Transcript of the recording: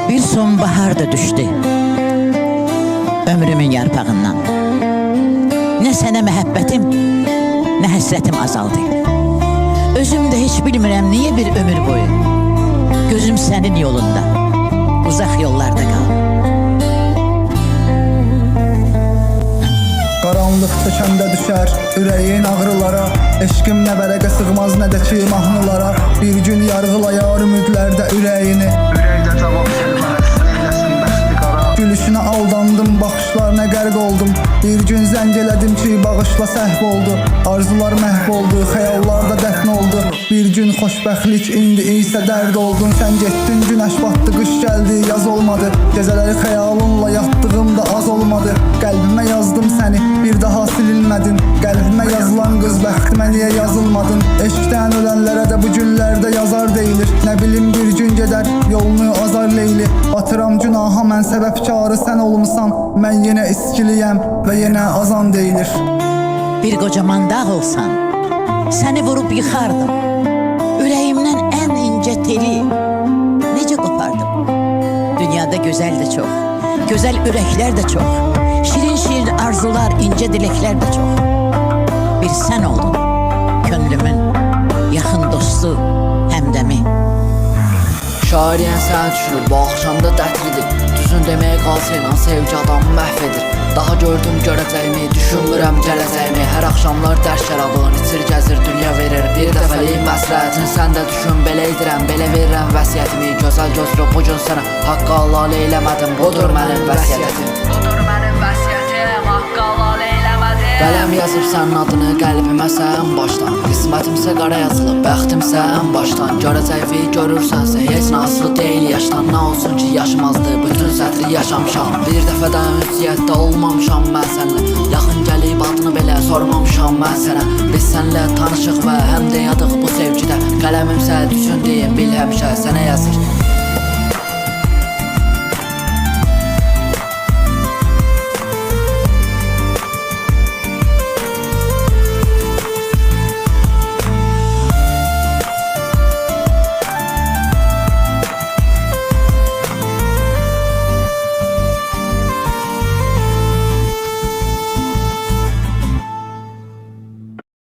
Bir sonbahar da düştü ömrümün yarpağından. Ne sənə məhəbbətim, ne həsrətim azaldı. Özüm də heç bilmirəm niye bir ömür boyu gözüm sənin yolunda, uzaq yollarda qal. Qaranlıq çəkəndə düşər ürəyin ağrılara, eşqim nə bərəqə sığmaz nə də ki mahnılara. Bir gün yarğılayar ümidlərdə ürəyini, ürəkdə cavab gəlməz neyləsin bəxti qara. Gülüşünə aldandım, baxışlarına qərq oldum. Bir gün zəng elədim ki bağışla səhv oldu. Arzular məhv oldu, xəyallarda dəfn oldu. Bir gün xoşbəxtlik indi isə dərd oldun. Sən getdin, günəş batdı, qış gəldi, yaz olmadı. Gecələri xəyalınla yatdığım da az olmadı. Qəlbimə yazdım səni, bir daha silinmədin. Qəlbimə yazılan qız bəxtimə niyə yazılmadın? Eşqdən ölənlərə də bu günlərdə yazar deyilir. Nə bilim bir gün gedər, yolunu azar Leyli. Batıram günaha, mən səbəbkarı sən olmusan. Mən yenə iskiliyəm və yenə azan deyilir. Bir kocaman dağ olsan, səni vurub yıxardım. Ürəyimdən ən incə teli necə qopardım. Dünyada gözəl də çox, gözəl ürəklər də çox, şirin şirin arzular, incə diləklər də çox. Bir sən oldun, könlümün yaxın dostu, həmdəmi. Şairiyən səni düşünür, bu axşamda dətridir. Düzün deməyə qalsayla sevgi adamı məhv edir. Daha gördüm görəcəyimi, düşünmürəm gələcəyimi. Hər axşamlar dərs şərabın içir gəzir, dünya verir bir dəfəlik məsləhətini. Sən də düşün, belə edirəm, belə verirəm vəsiyyətimi. Gözəl gözlü bu gün sənə haqqa halal eyləmədim. Budur mənim vəsiyyətim, budur mənim vəsiyyətim, haqqa halal eyləmədim. Qələm yazıb sənin adını qəlbimə sən başdan. Qismətimsə qara yazılıb, bəxtimsə ən başdan. Görəcəyi görürsənsə heç nə asılı deyil yaşdan. Nə olsun ki yaşamazdı, bütün sətri yaşamışam. Bir dəfədən ünsiyyətdə olmamışam mən sənlə. Yaxın gəlib adını belə sormamışam mən sənə. Biz sənlə tanışıq və həm də yadıq bu sevgidə. Qələmimsə düşündüyüm bil həmişə sənə yazır.